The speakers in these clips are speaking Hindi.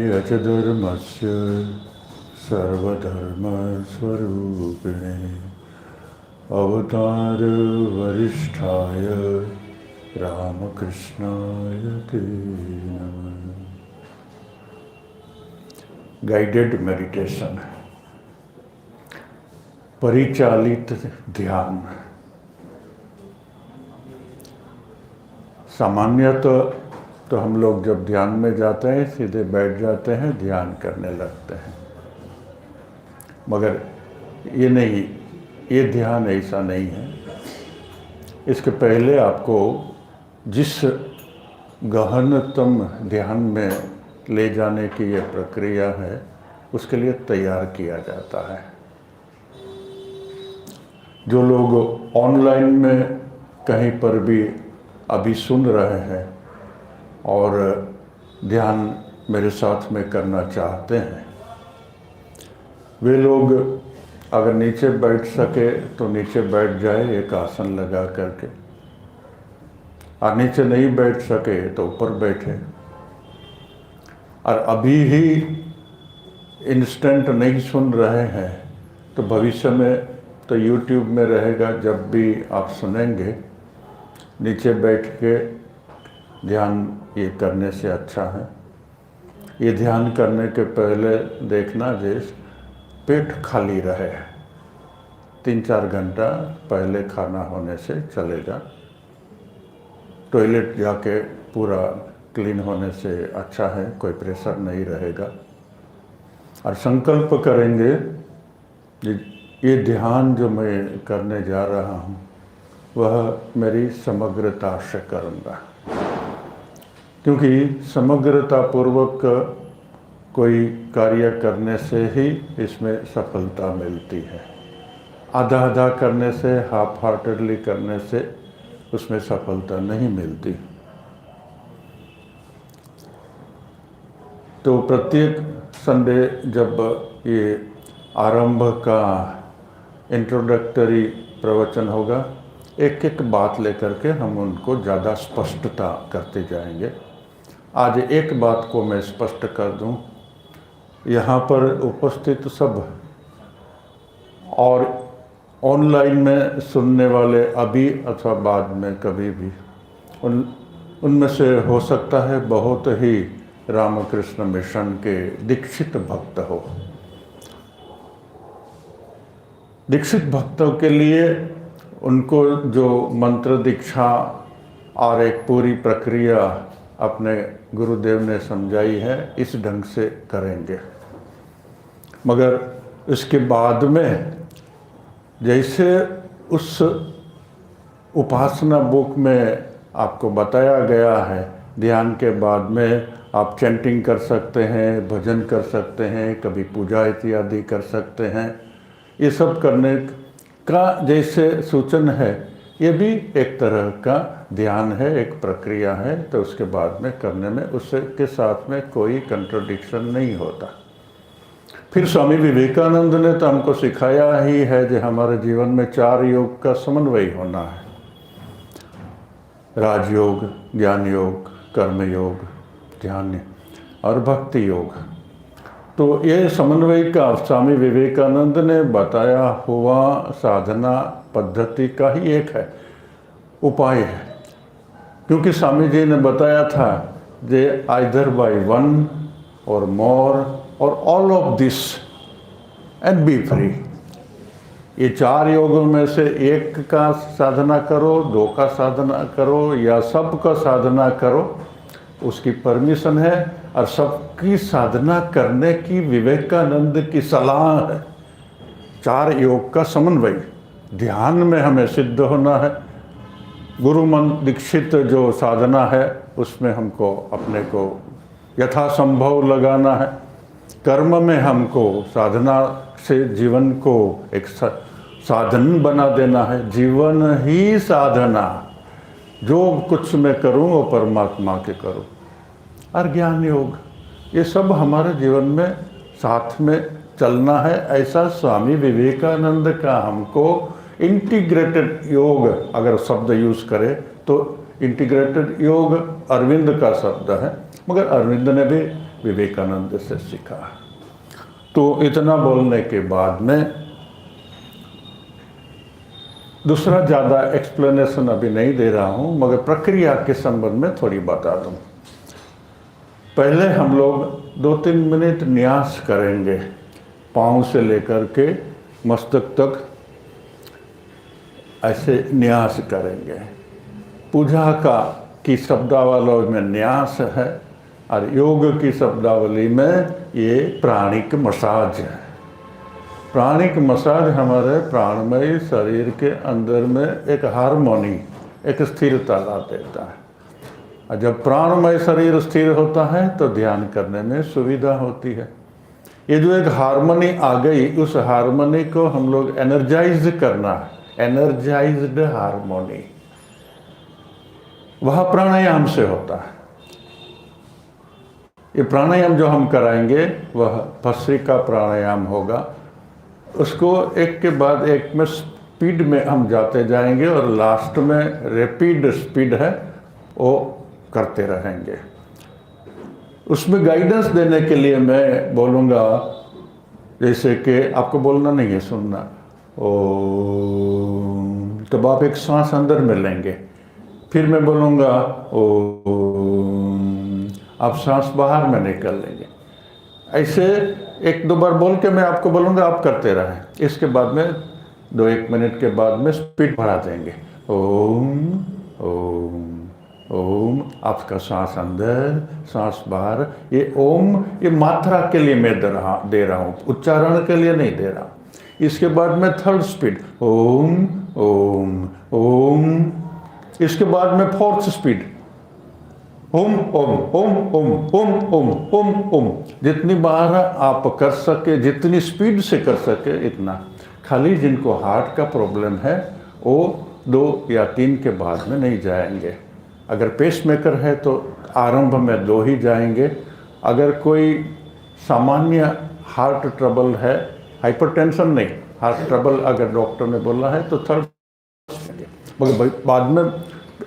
अचधर्मस्य सर्वधर्मस्वरूपिणे अवतार वरिष्ठाय रामकृष्णाय ते नमः। गाइडेड मेडिटेशन, परिचालित ध्यान। सामान्यतः तो हम लोग जब ध्यान में जाते हैं सीधे बैठ जाते हैं, ध्यान करने लगते हैं, मगर ये नहीं, ये ध्यान ऐसा नहीं है। इसके पहले आपको जिस गहनतम ध्यान में ले जाने की ये प्रक्रिया है, उसके लिए तैयार किया जाता है। जो लोग ऑनलाइन में कहीं पर भी अभी सुन रहे हैं और ध्यान मेरे साथ में करना चाहते हैं, वे लोग अगर नीचे बैठ सके तो नीचे बैठ जाए एक आसन लगा करके, और नीचे नहीं बैठ सके तो ऊपर बैठे। और अभी ही इंस्टेंट नहीं सुन रहे हैं तो भविष्य में तो YouTube में रहेगा, जब भी आप सुनेंगे नीचे बैठ के ध्यान ये करने से अच्छा है। ये ध्यान करने के पहले देखना जैसे पेट खाली रहे, 3-4 घंटा पहले खाना होने से चलेगा। टॉयलेट जाके पूरा क्लीन होने से अच्छा है, कोई प्रेशर नहीं रहेगा। और संकल्प करेंगे ये ध्यान जो मैं करने जा रहा हूँ वह मेरी समग्रता से करूँगा, क्योंकि समग्रता पूर्वक कोई कार्य करने से ही इसमें सफलता मिलती है। आधा आधा करने से, हाफ हार्टेडली करने से उसमें सफलता नहीं मिलती। तो प्रत्येक संडे जब ये आरंभ का इंट्रोडक्टरी प्रवचन होगा, एक एक बात लेकर के हम उनको ज़्यादा स्पष्टता करते जाएंगे। आज एक बात को मैं स्पष्ट कर दूं, यहाँ पर उपस्थित सब और ऑनलाइन में सुनने वाले अभी अथवा बाद में कभी भी, उनमें से हो सकता है बहुत ही रामकृष्ण मिशन के दीक्षित भक्त हो। दीक्षित भक्तों के लिए उनको जो मंत्र दीक्षा और एक पूरी प्रक्रिया अपने गुरुदेव ने समझाई है, इस ढंग से करेंगे। मगर इसके बाद में जैसे उस उपासना बुक में आपको बताया गया है, ध्यान के बाद में आप चैंटिंग कर सकते हैं, भजन कर सकते हैं, कभी पूजा इत्यादि कर सकते हैं। ये सब करने का जैसे सूचन है, ये भी एक तरह का ध्यान है, एक प्रक्रिया है। तो उसके बाद में करने में उसके साथ में कोई कंट्रोडिक्शन नहीं होता। फिर स्वामी विवेकानंद ने तो हमको सिखाया ही है कि हमारे जीवन में 4 योग का समन्वय होना है: राजयोग, ज्ञान योग, कर्म योग, ध्यान और भक्ति योग। तो ये समन्वय का स्वामी विवेकानंद ने बताया हुआ साधना पद्धति का ही एक है, उपाय है। क्योंकि स्वामी जी ने बताया था जे आइदर बाय 1 और मोर और all of this and B free. ये 4 योगों में से एक का साधना करो, 2 का साधना करो या सब का साधना करो, उसकी परमिशन है। और सबकी साधना करने की विवेकानंद की सलाह है। 4 योग का समन्वय ध्यान में हमें सिद्ध होना है। गुरु मन दीक्षित जो साधना है उसमें हमको अपने को यथासंभव लगाना है। कर्म में हमको साधना से जीवन को एक साधन बना देना है। जीवन ही साधना, जो कुछ मैं करूं वो परमात्मा के करूं। और ज्ञान योग, ये सब हमारे जीवन में साथ में चलना है। ऐसा स्वामी विवेकानंद का हमको इंटीग्रेटेड योग, अगर शब्द यूज़ करें तो इंटीग्रेटेड योग अरविंद का शब्द है, मगर अरविंद ने भी विवेकानंद से सीखा। तो इतना बोलने के बाद में दूसरा ज़्यादा एक्सप्लेनेशन अभी नहीं दे रहा हूँ, मगर प्रक्रिया के संबंध में थोड़ी बता दूँ। पहले हम लोग 2-3 मिनट न्यास करेंगे, पाँव से लेकर के मस्तक तक ऐसे न्यास करेंगे। पूजा की शब्दावली में न्यास है और योग की शब्दावली में ये प्राणिक मसाज है। प्राणिक मसाज हमारे प्राणमय शरीर के अंदर में एक हार्मोनी, एक स्थिरता ला देता है। और जब प्राणमय शरीर स्थिर होता है तो ध्यान करने में सुविधा होती है। ये जो एक हार्मोनी आ गई, उस हार्मोनी को हम लोग एनर्जाइज करना है, एनर्जाइज्ड हार्मोनी, वह प्राणायाम से होता है। ये प्राणायाम जो हम कराएंगे वह भस्त्रिका प्राणायाम होगा। उसको एक के बाद एक में स्पीड में हम जाते जाएंगे और लास्ट में रैपिड स्पीड है वो करते रहेंगे। उसमें गाइडेंस देने के लिए मैं बोलूँगा, जैसे कि आपको बोलना नहीं है, सुनना। ओम, तब आप एक सांस अंदर में लेंगे, फिर मैं बोलूँगा ओम, आप सांस बाहर में निकल लेंगे। ऐसे 1-2 बार बोल के मैं आपको बोलूँगा, आप करते रहें। इसके बाद में 2-1 मिनट के बाद में स्पीड बढ़ा देंगे। ओम ओम ओम, आपका सांस अंदर, सांस बाहर। ये ओम, ये मात्रा के लिए मैं दे रहा हूँ, उच्चारण के लिए नहीं दे रहा। इसके बाद में थर्ड स्पीड ओम ओम ओम। इसके बाद में फोर्थ स्पीड ओम ओम ओम ओम ओम ओम ओम ओम। जितनी बार आप कर सके, जितनी स्पीड से कर सके इतना। खाली जिनको हार्ट का प्रॉब्लम है वो 2 या 3 के बाद में नहीं जाएंगे। अगर पेसमेकर है तो आरंभ में 2 ही जाएंगे। अगर कोई सामान्य हार्ट ट्रबल है, हाइपरटेंशन नहीं, हार्ट ट्रबल अगर डॉक्टर ने बोला है तो थर्ड, मगर बाद में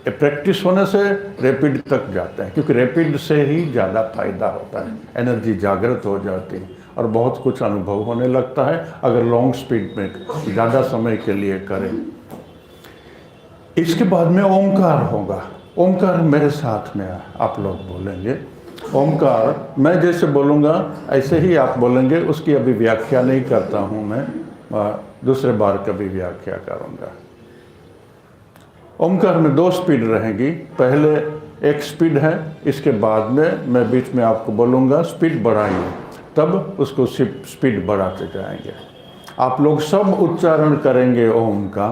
प्रैक्टिस होने से रैपिड तक जाते हैं, क्योंकि रैपिड से ही ज़्यादा फायदा होता है। एनर्जी जागृत हो जाती है और बहुत कुछ अनुभव होने लगता है अगर लॉन्ग स्पीड में ज़्यादा समय के लिए करें। इसके बाद में ओमकार होगा। ओमकार मेरे साथ में आप लोग बोलेंगे। ओमकार मैं जैसे बोलूँगा ऐसे ही आप बोलेंगे। उसकी अभी व्याख्या नहीं करता हूँ मैं, दूसरे बार कभी व्याख्या करूँगा। ओमकार में 2 स्पीड रहेंगी। पहले एक स्पीड है, इसके बाद में मैं बीच में आपको बोलूँगा स्पीड बढ़ाइए, तब उसको स्पीड बढ़ाते जाएंगे। आप लोग सब उच्चारण करेंगे ओम का,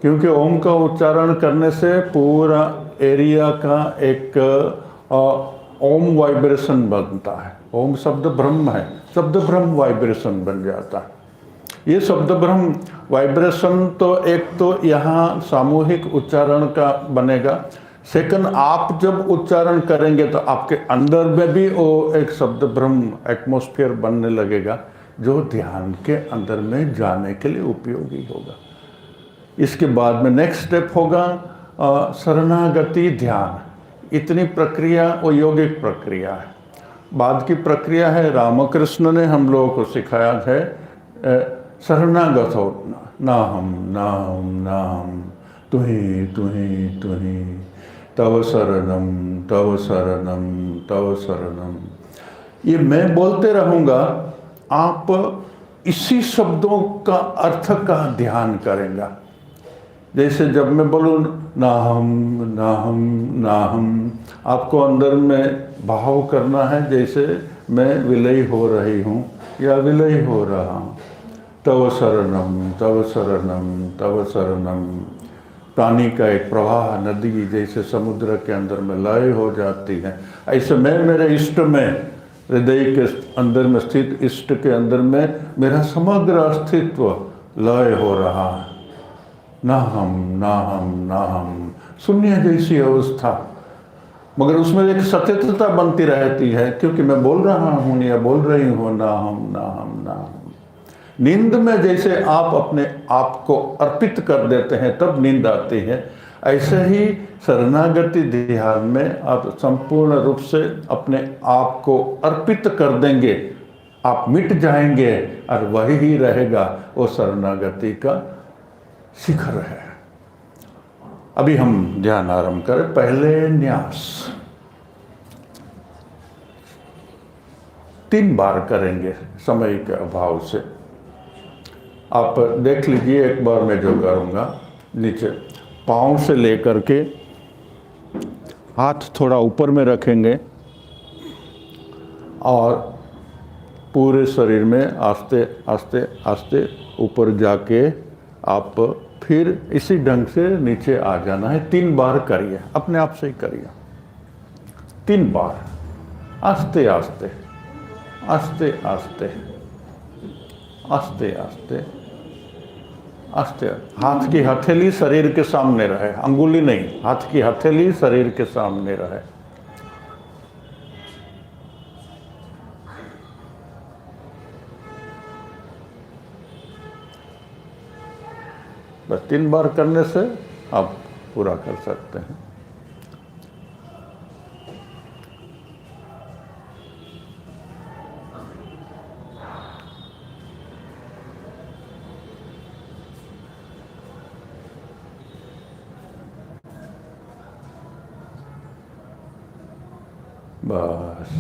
क्योंकि ओम का उच्चारण करने से पूरा एरिया का एक ओम वाइब्रेशन बनता है। ओम शब्द ब्रह्म है, शब्द ब्रह्म वाइब्रेशन बन जाता है। ये शब्द ब्रह्म वाइब्रेशन तो एक तो यहाँ सामूहिक उच्चारण का बनेगा। सेकंड, आप जब उच्चारण करेंगे तो आपके अंदर में भी वो एक शब्द ब्रह्म एटमॉस्फेयर बनने लगेगा, जो ध्यान के अंदर में जाने के लिए उपयोगी होगा। इसके बाद में नेक्स्ट स्टेप होगा शरणागति ध्यान। इतनी प्रक्रिया वो यौगिक प्रक्रिया है। बाद की प्रक्रिया है, रामकृष्ण ने हम लोगों को सिखाया है, शरणागत हो, ना हम तुही तुही तुही, तव शरणम तव शरणम तव शरणम। ये मैं बोलते रहूँगा, आप इसी शब्दों का अर्थ का ध्यान करेंगे। जैसे जब मैं बोलूँ ना हम, आपको अंदर में भाव करना है जैसे मैं विलय हो रही हूँ या विलय हो रहा हूँ। तव शरणम तव शरणम तव शरणम। पानी का एक प्रवाह, नदी जैसे समुद्र के अंदर में लय हो जाती है, ऐसे मैं मेरे इष्ट में, हृदय के अंदर में स्थित इष्ट के अंदर में मेरा समग्र अस्तित्व लय हो रहा है। ना हम, शून्य जैसी अवस्था, मगर उसमें एक सत्यता बनती रहती है, क्योंकि मैं बोल रहा हूँ या बोल रही हूँ ना हम। नींद में जैसे आप अपने आप को अर्पित कर देते हैं तब नींद आती है, ऐसे ही शरणागति ध्यान में आप संपूर्ण रूप से अपने आप को अर्पित कर देंगे, आप मिट जाएंगे और वही ही रहेगा, वो शरणागति का शिखर है। अभी हम ध्यान आरंभ करें। पहले न्यास 3 बार करेंगे समय के अभाव से। आप देख लीजिए, एक बार मैं जो करूँगा, नीचे पाँव से लेकर के हाथ थोड़ा ऊपर में रखेंगे और पूरे शरीर में आस्ते आस्ते आस्ते ऊपर जाके आप फिर इसी ढंग से नीचे आ जाना है। 3 बार करिए, अपने आप से ही करिए। 3 बार आस्ते आस्ते आस्ते आस्ते आस्ते आस्ते आस्ते। हाथ की हथेली शरीर के सामने रहे, अंगुली नहीं, हाथ की हथेली शरीर के सामने रहे। बस 3 बार करने से आप पूरा कर सकते हैं। बस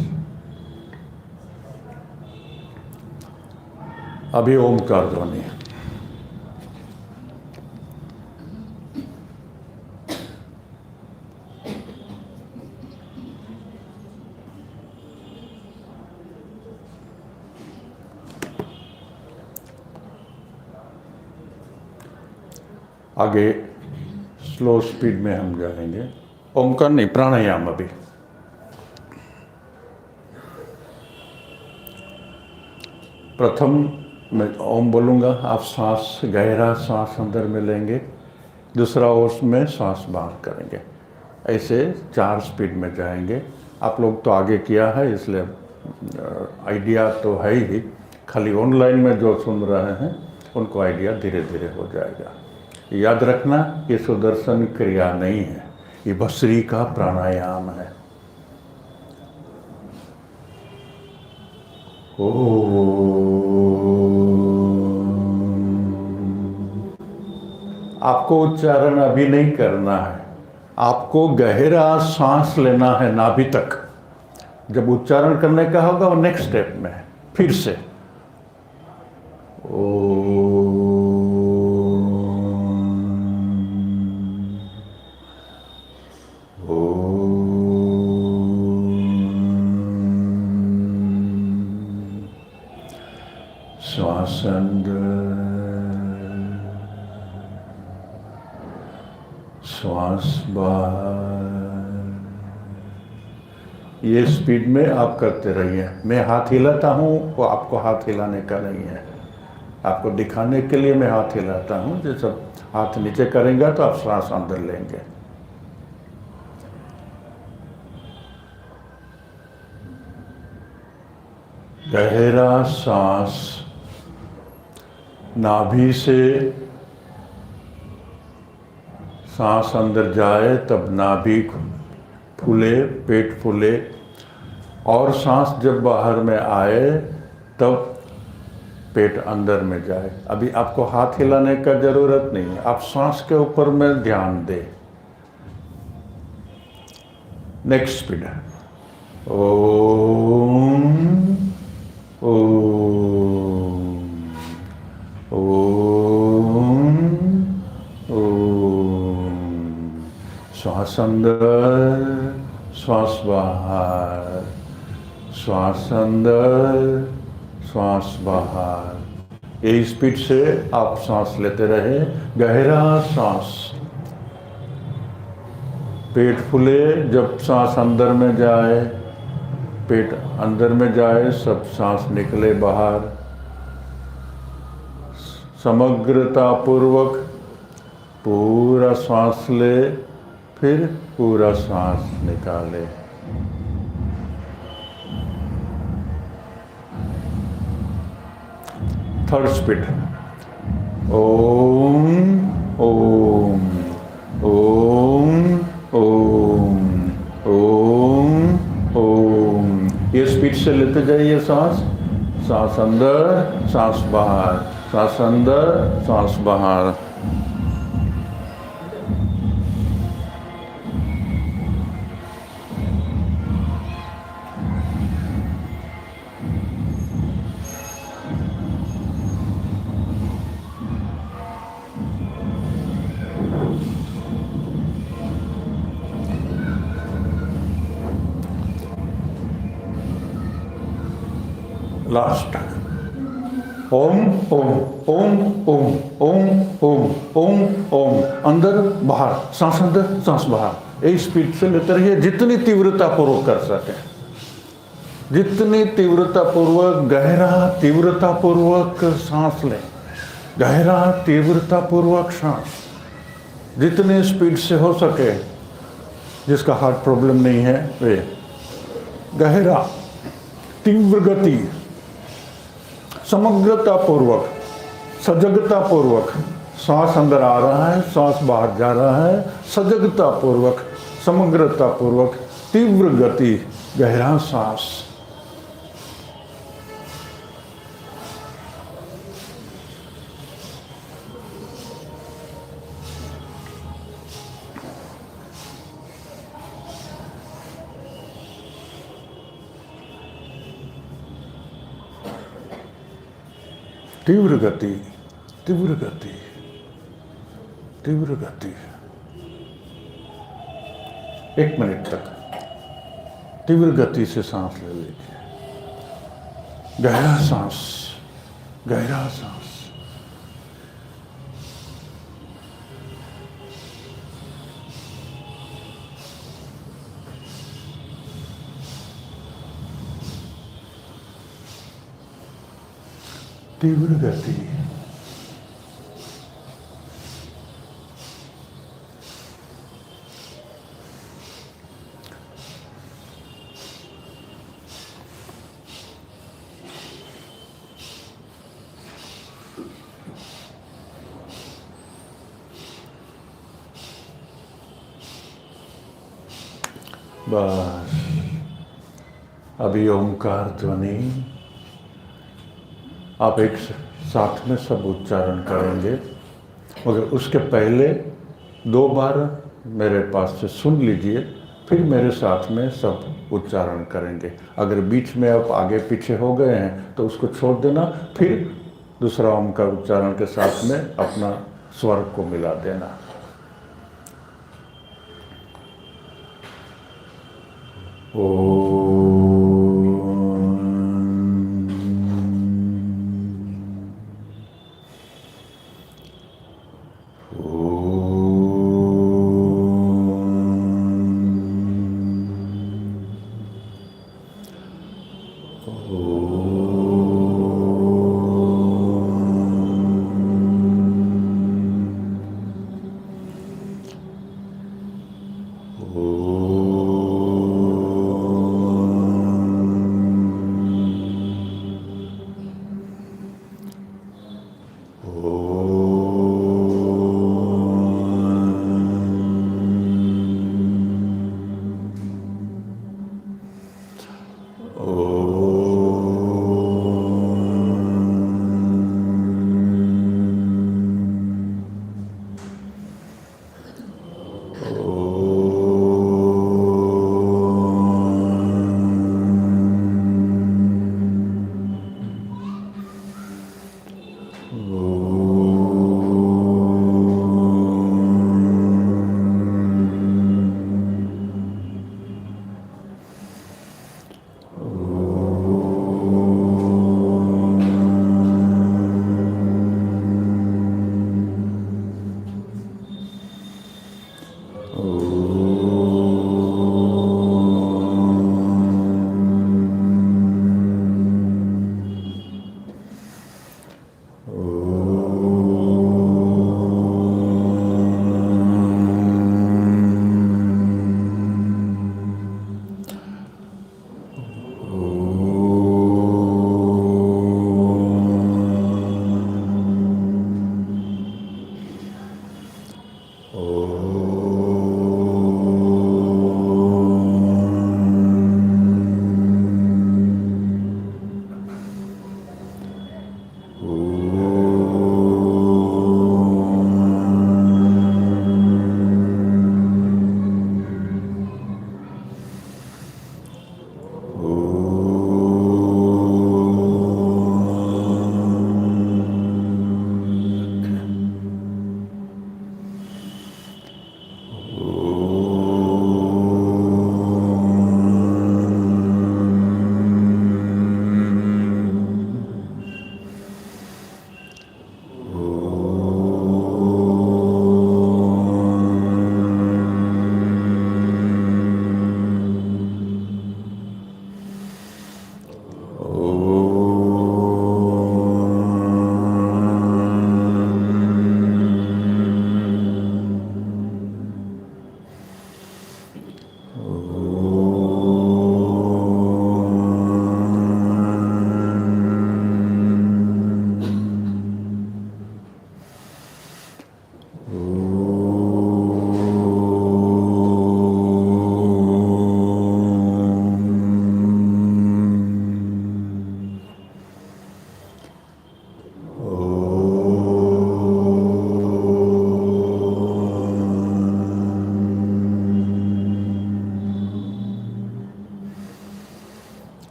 अभी ओमकार ध्वनि। आगे स्लो स्पीड में हम जाएंगे। ओमकार नहीं, प्राणायाम। अभी प्रथम मैं ओम बोलूँगा, आप सांस, गहरा सांस अंदर में लेंगे, दूसरा उसमें सांस बाहर करेंगे। ऐसे 4 स्पीड में जाएंगे। आप लोग तो आगे किया है, इसलिए आइडिया तो है ही। खाली ऑनलाइन में जो सुन रहे हैं उनको आइडिया धीरे धीरे हो जाएगा। याद रखना, ये सुदर्शन क्रिया नहीं है, ये भस्री का प्राणायाम है। आपको उच्चारण अभी नहीं करना है, आपको गहरा सांस लेना है नाभि तक। जब उच्चारण करने का होगा वो नेक्स्ट स्टेप में है। फिर से श्वास अंदर, श्वास बाहर। ये स्पीड में आप करते रहिए। मैं हाथ हिलाता हूँ, वो आपको हाथ हिलाने का नहीं है, आपको दिखाने के लिए मैं हाथ हिलाता हूँ। जैसे हाथ नीचे करेंगे तो आप श्वास अंदर लेंगे। गहरा सांस नाभि से सांस अंदर जाए तब नाभि फूले, पेट फूले, और सांस जब बाहर में आए तब पेट अंदर में जाए। अभी आपको हाथ हिलाने का जरूरत नहीं है, आप सांस के ऊपर में ध्यान दें। नेक्स्ट स्पीड है ओम ओम ओम ओम। श्वास अंदर, श्वास बाहर, श्वास अंदर, श्वास बाहर। यही स्पीड से आप सांस लेते रहे। गहरा सांस, पेट फूले, जब सांस अंदर में जाए, पेट अंदर में जाए, सब सांस निकले बाहर। समग्रता पूर्वक पूरा सांस ले, फिर पूरा सांस निकाले। थर्ड स्पीड ओम ओम ओम ओम ओम ओम। ये स्पीड से लेते जाइए सांस, सांस अंदर सांस बाहर, सांस अंदर सांस बाहर। लास्ट। ओम ओम ओम ओम ओम ओम ओम ओम। अंदर बाहर, सांस अंदर सांस बाहर। यही स्पीड से लेते रहिए, जितनी तीव्रता पूर्वक कर सके, जितनी तीव्रता पूर्वक, गहरा तीव्रता पूर्वक सांस लें, गहरा तीव्रता पूर्वक सांस, जितनी स्पीड से हो सके। जिसका हार्ट प्रॉब्लम नहीं है वे गहरा तीव्र गति, समग्रता पूर्वक, सजगता पूर्वक, सांस अंदर आ रहा है, सांस बाहर जा रहा है, सजगता पूर्वक, समग्रता पूर्वक, तीव्र गति, गहरा सांस। तीव्र गति, तीव्र गति, तीव्र गति। 1 मिनट तक तीव्र गति से सांस ले लीजिए। गहरा सांस, गहरा सांस। तीव्र गति। बस अभी ओंकार ध्वनि आप एक साथ में सब उच्चारण करेंगे, मगर उसके पहले 2 बार मेरे पास से सुन लीजिए, फिर मेरे साथ में सब उच्चारण करेंगे। अगर बीच में आप आगे पीछे हो गए हैं तो उसको छोड़ देना, फिर दूसरा ओम का उच्चारण के साथ में अपना स्वर को मिला देना।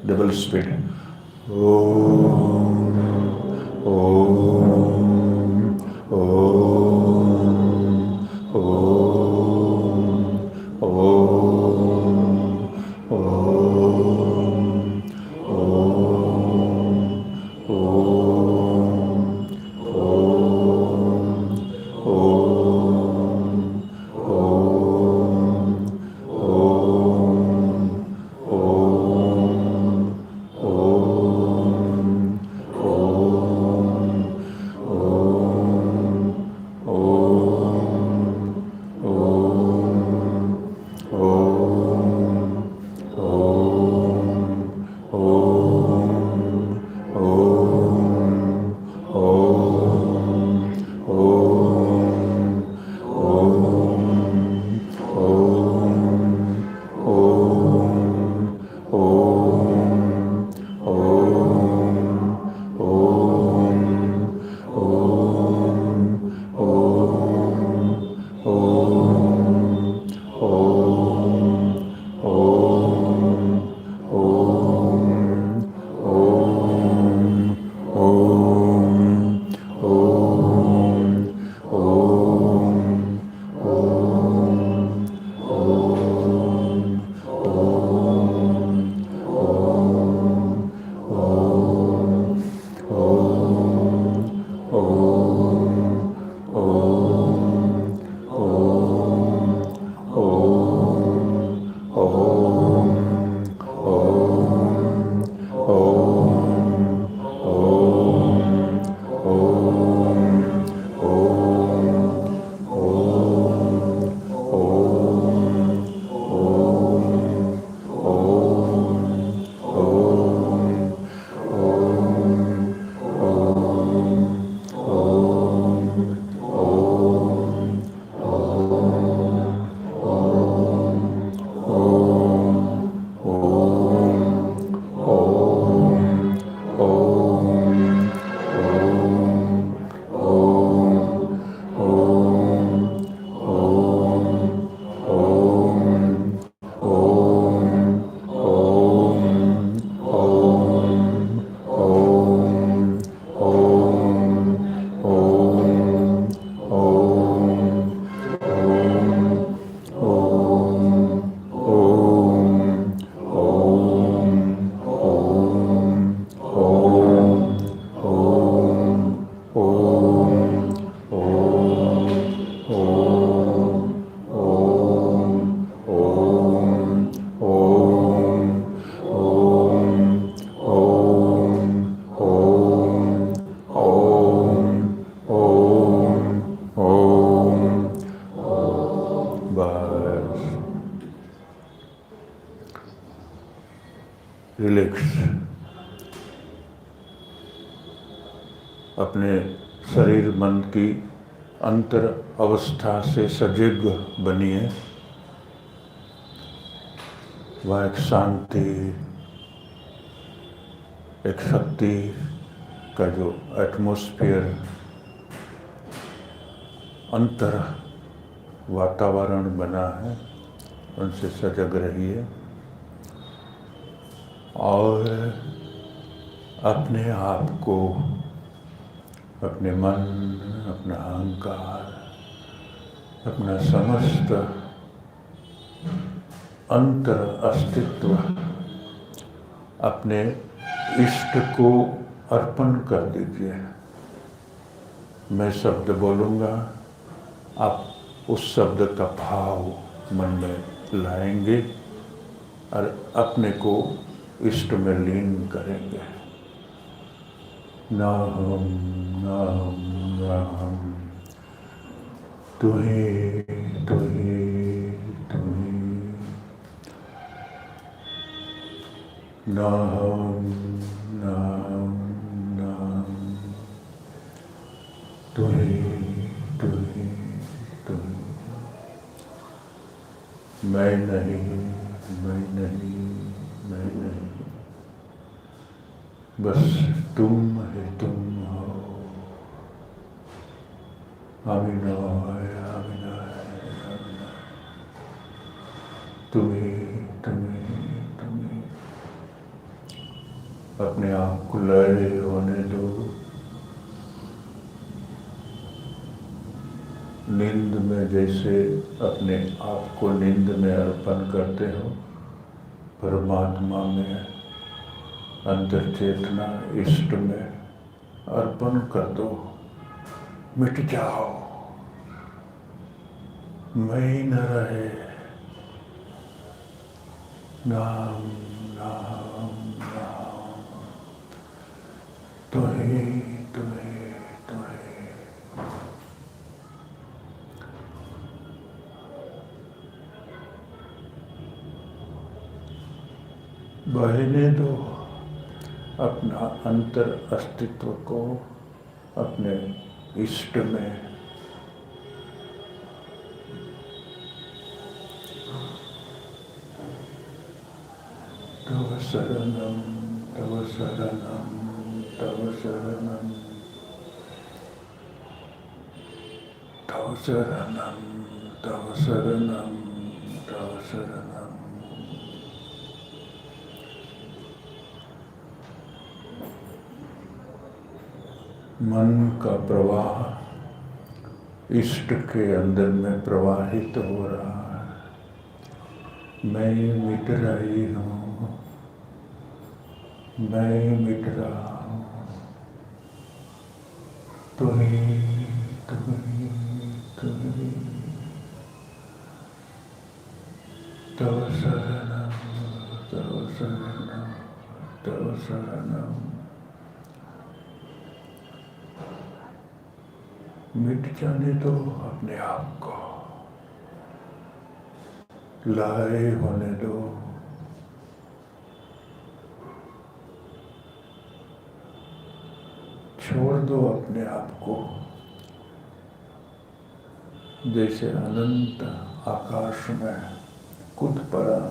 Double speed. ओम ओम ओम ओम ओम ओम रिलैक्स। अपने शरीर मन की अंतर अवस्था से सजग बनिए। वह एक शांति, एक शक्ति का जो एटमॉस्फेयर, अंतर वातावरण बना है, उनसे सजग रहिए और अपने आप को, अपने मन, अपना अहंकार, अपना समस्त अंतर अस्तित्व अपने इष्ट को अर्पण कर दीजिए। मैं शब्द बोलूँगा, आप उस शब्द का भाव मन में लाएंगे और अपने को इष्ट में लीन करेंगे। ना हम, ना हम, ना हम, तू ही, तू ही, तू ही। नाम नाम नाम, तू ही तू ही तू ही, मैं नहीं मैं नहीं मैं नहीं, बस तुम है तुम हो। आमीना है आमीना है आमीना, तुम्हें तुम्हें तुम्हें अपने आप को लय होने दो। नींद में जैसे अपने आप को नींद में अर्पण करते हो, परमात्मा में, अंतर चेतना इष्ट में अर्पण कर दो। मिट जाओ, मैं ही न रहे। नाम नाम नाम, तुम्हें तुम्हें तुम्हें, बहने दो अपना अंतर अस्तित्व को अपने इष्ट में। तव शरणम तव शरणम तव शरणम तव शरणम तव शरणम तव शरणम। मन का प्रवाह इष्ट के अंदर में प्रवाहित हो रहा है। मैं मिट रही हूँ, मैं मिट रहा हूँ। तुम्हें तुम्हें तुम्हें, तव शरणम तव शरणम तव शरणम। मिट जाने दो अपने आप को, लय होने दो। छोड़ दो अपने आप को, जैसे अनंत आकाश में कूद पड़ा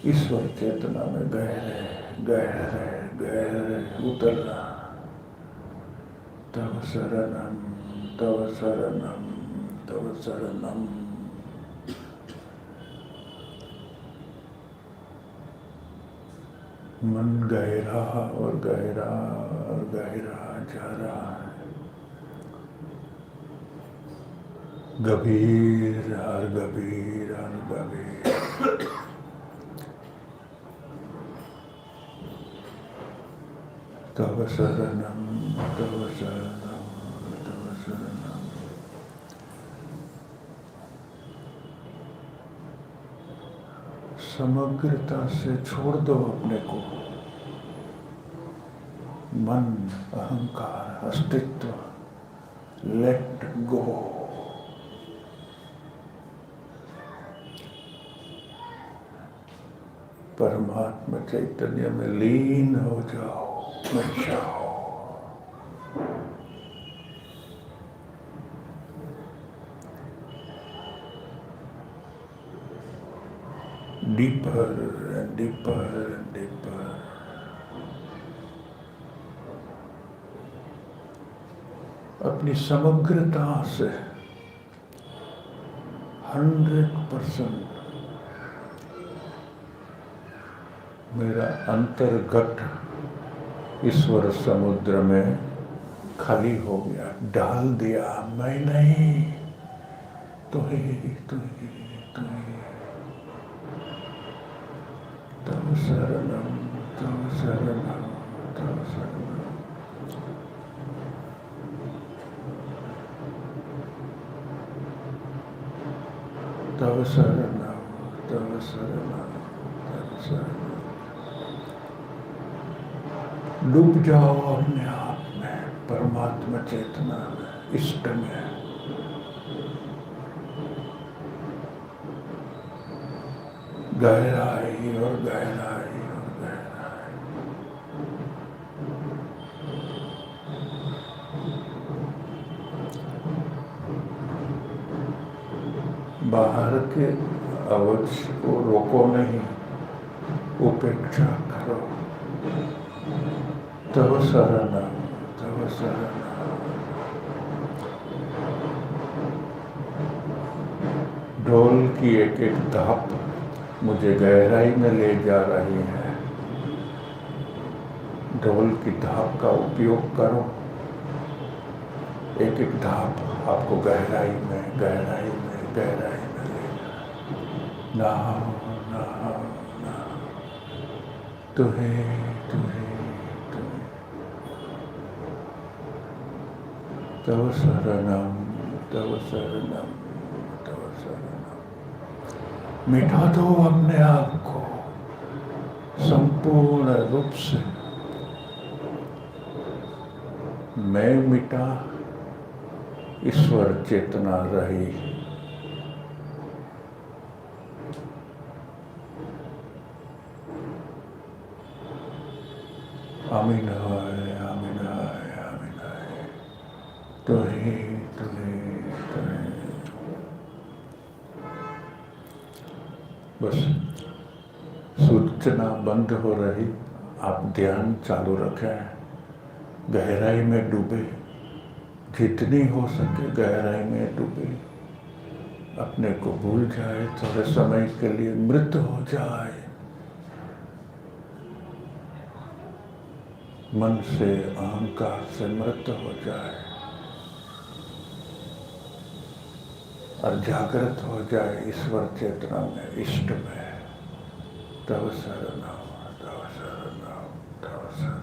ईश्वर चेतना में गहरे गहरे गहरे उतरना। तव शरणम तव शरणम तव शरणम। मन गहरा और गहरा और गहरा जा रहा है, गभीर और गभीर और गभीर। तव शरणम तव शरणम तव शरणम। समग्रता से छोड़ दो अपने को, मन अहंकार अस्तित्व, लेट गो। परमात्मा चैतन्य में लीन हो जाओ, मिट जाओ। Deeper and deeper and deeper. अपनी समग्रता से 100% मेरा अंतर्गत ईश्वर समुद्र में खाली हो गया, डाल दिया। मैं नहीं, तू ही तू ही तू ही। तव शरणम तव शरणम तव शरणम। तव शरणम तव शरणम तव शरणम। डूब जाओ अपने आप में, परमात्मा चेतना में, इष्ट में। गहराई और गहराई और गहराई। बाहर के आवाज को रोको नहीं, उपेक्षा करो। तव शरणम, तव शरणम। ढोल की एक एक धाप मुझे गहराई में ले जा रही है। ढोल की धाप का उपयोग करो। एक एक धाप आपको गहराई में, गहराई में, गहराई में ले जाए। नाम, नाम, नाम। तुहे, तुहे, तुहे। तव शरणम, तव शरणम, तव शरणम। मिटा दो अपने आप को संपूर्ण रूप से। मैं मिटा, ईश्वर चेतना रही। आमीन हाय, आमीन हाय, आमीन हाय। तुहे, तुहे, तुहे। बस सूचना बंद हो रही, आप ध्यान चालू रखें। गहराई में डूबे, जितनी हो सके गहराई में डूबे। अपने को भूल जाए, थोड़े समय के लिए मृत हो जाए। मन से, अहंकार से मृत हो जाए और जागृत हो जाए ईश्वर चेतना में, इष्ट में। तव शरणम, तव शरणम, तव शरणम।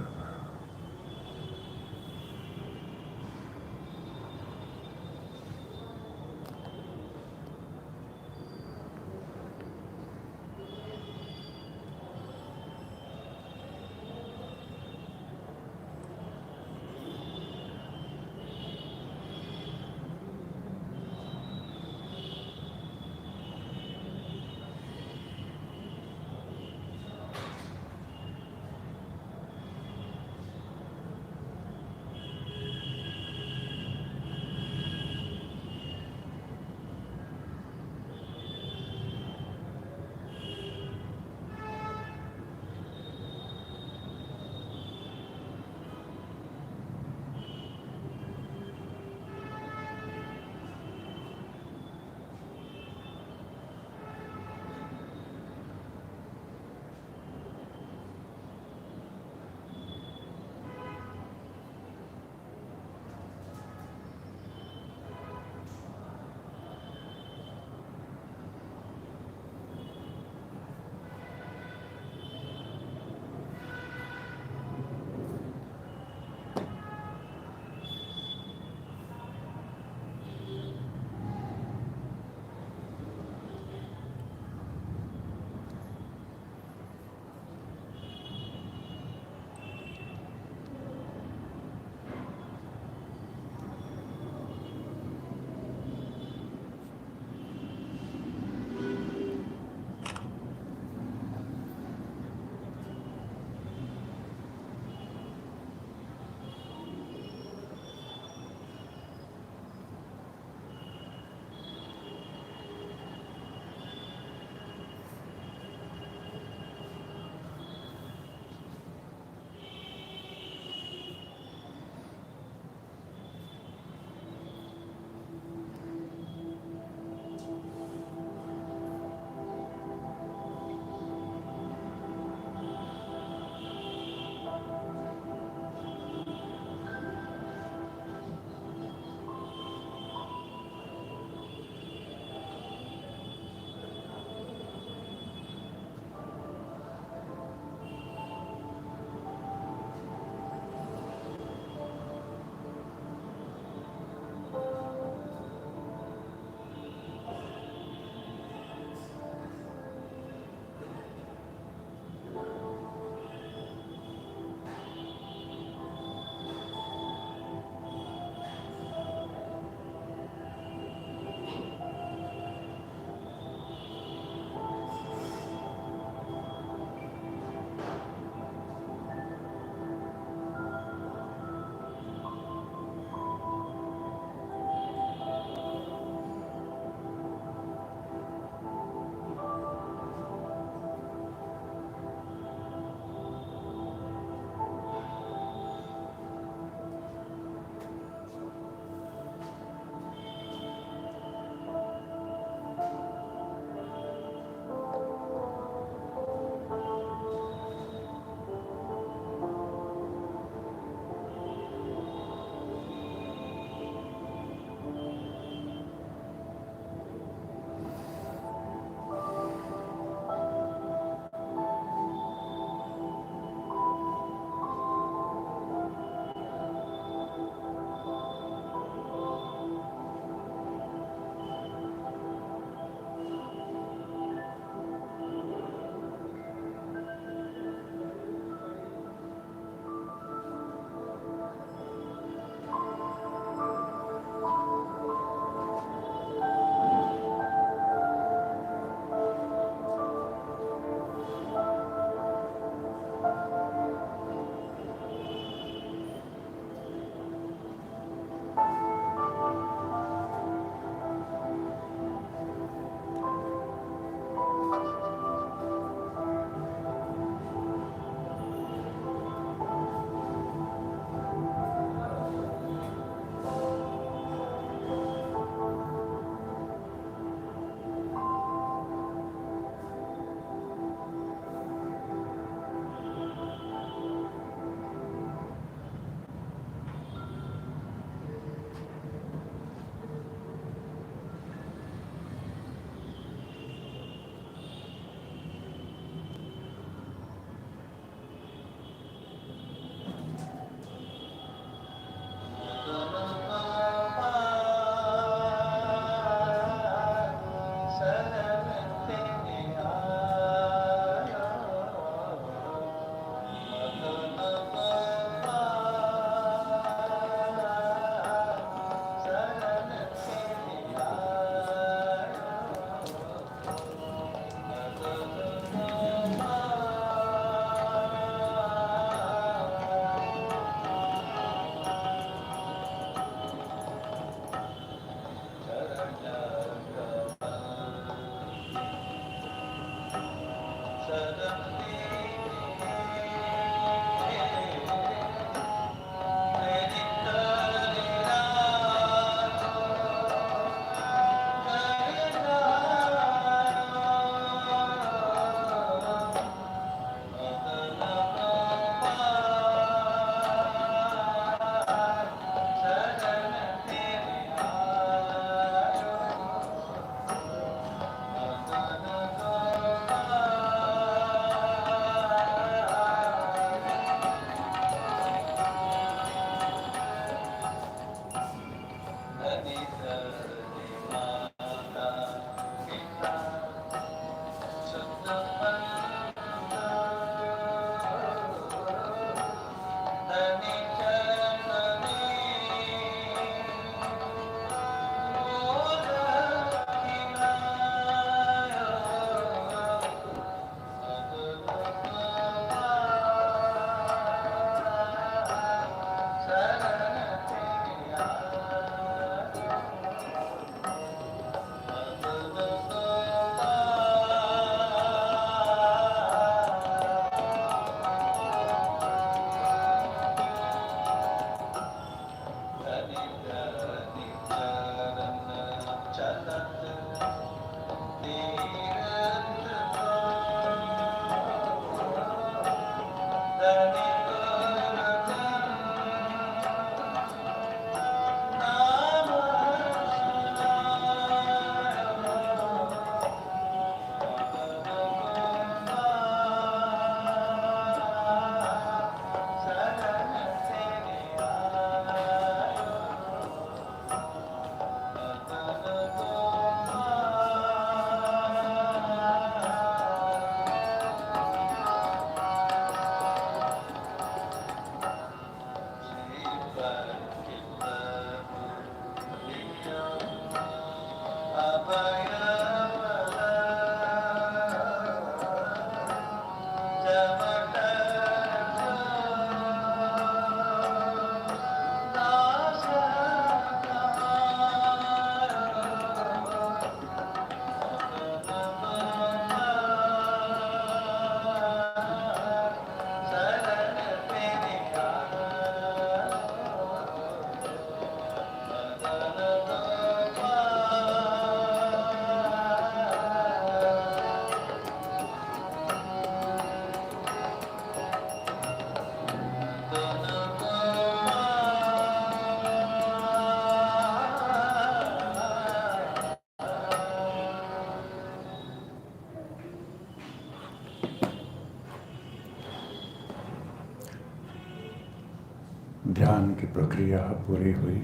ध्यान की प्रक्रिया पूरी हुई।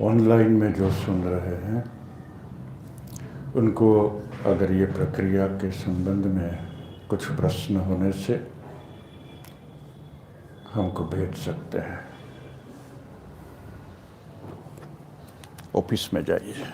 ऑनलाइन में जो सुन रहे हैं उनको अगर ये प्रक्रिया के संबंध में कुछ प्रश्न होने से हमको भेज सकते हैं। ऑफिस में जाइए।